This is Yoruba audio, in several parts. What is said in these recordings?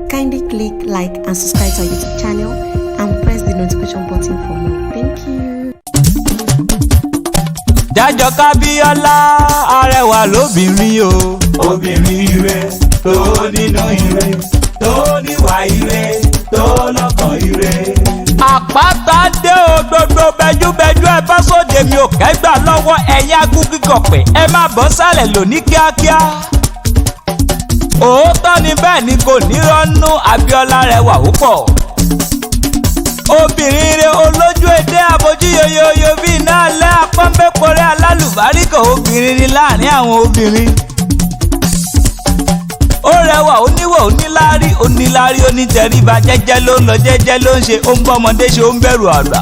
Kindly click like and subscribe to our YouTube channel and press the notification button for more. Thank you. Jájọ Kábíọ́lá arẹwà lóbìnrin o. Obìnrin ire tó nínú ire tó níwà ire tó lọ́kàn ire. Àpáta dé o gbogbo bẹjúbẹjú ẹ bá sóde mi ò kẹ́gbà lọ́wọ́ ẹ̀yin agúngígọ̀pẹ̀ ẹ má bọ́ sálẹ̀ lóní kíákíá. Òótọ́ ni bẹ́ẹ̀ ni kò ní rọ́nú Abíọ́lá rẹwà ó pọ̀. Obìnrin rẹ̀ olójú èdè abojú yoyoyo bí iná alẹ́ apọ́nbẹ́pọ̀rẹ́ alálùbáríkà obìnrin ni láàrin àwọn obìnrin. Ó rẹwà oníwà oníláárí onítẹríba jẹ́jẹ́ ló ń lọ jẹ́jẹ́ ló ń ṣe ó ń bọ́mọdé ṣe ó ń bẹ̀rù àgbà.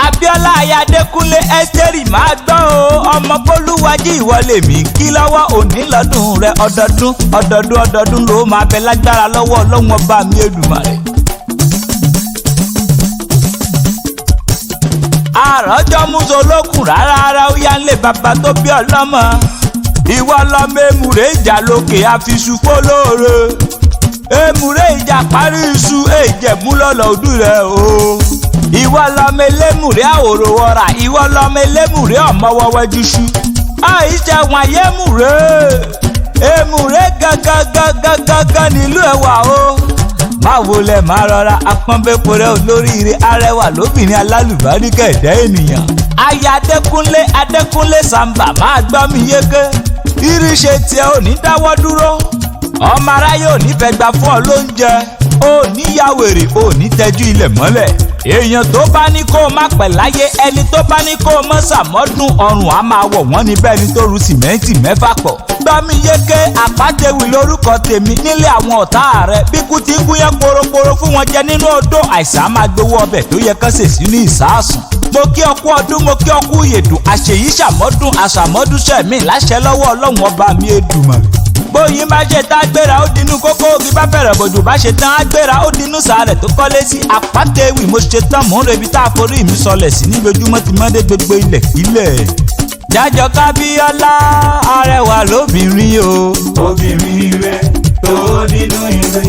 Abíọ́lá Ayádékúnlé Ẹ́sítérì máa gbọ́ o ọmọ Bólúwájí ìwọlé mi kí lọ́wọ́ òní lọ́dún rẹ ọdọọdún ló máa bẹ lágbára lọ́wọ́ Ọlọ́run ọba mi Èdùmàrè. Àròjọ múso lókùn rárá ó yá ń lé bàbá tó bí ọlọ́mọ. Ìwọ lọmọ èmùrè ìjà lókè àfiṣu fólóore. Èmùrè ìjà parí iṣu èjẹ̀mú lọ́lọ́ òdù rẹ̀ o. Ìwọ lọmọ elémùrè àwòrò wọra ìwọ lọmọ elémùrè ọmọwọwẹ jùṣu. Àìṣe wọn ayémùrè èmùrè gangan nílùú ẹwà o. Báwo lẹ máa rọra apọ́nbẹ́pọ̀rẹ́ olóríire arẹwà lóbìnrin alálùbáríkà ẹ̀dá ènìyàn. Adékúnlé Sàmbà máa gbọ́ mi yéké. Iríṣe tiẹ̀ ò ní dáwọ́ dúró. Ọmọ aráyé ò ní fẹ́ gbà fún ọ lóúnjẹ. Ò ní ya wèrè ò ní tẹ́jú ilẹ̀ mọ́lẹ̀. Èèyàn tó bá ní kó o má pẹ̀ láyé ẹni tó bá ní kó o mọ́ sàmọ́dún ọrùn á máa wọ̀ wọ́n ní bẹ́ẹ̀ ni tó ru sìmẹ́ǹtì mẹ́fà pọ̀. Gbọ́mi yéké Àpátewì lórúkọ tèmi nílé àwọn ọ̀tá rẹ̀ bí kú ti ń gúnyán poroporo fún wọn jẹ nínú odò àìsàn máa gbowó ọbẹ̀ tó yẹ kán sèṣí ní ìsásùn. Mo kí ọkú ọdún mo kí ọkú ìyèdùn àṣèyí ṣàmọ́dún àṣàmọ́dún sẹ̀mí láṣẹ lọ́wọ́ Ọlọ́run ọba mi Èdùmàrè. Bóyin bá ṣe tá gbéra ó dinú kókó ògì bá bẹ̀rẹ̀ bòjò bá ṣe tán á gbéra ó dinú sàárẹ̀ tó kọ́lé sí Àpátewì mo ṣe tán mò ń rebi tá a forí mi sọlẹ̀ sí ní lójúmọ́ ti mọ́dé gbogbo ilẹ̀ kílẹ̀. Jájọ Kábíọ́lá arẹwà lóbìnrin o. Obìnrin ire tó nínú ire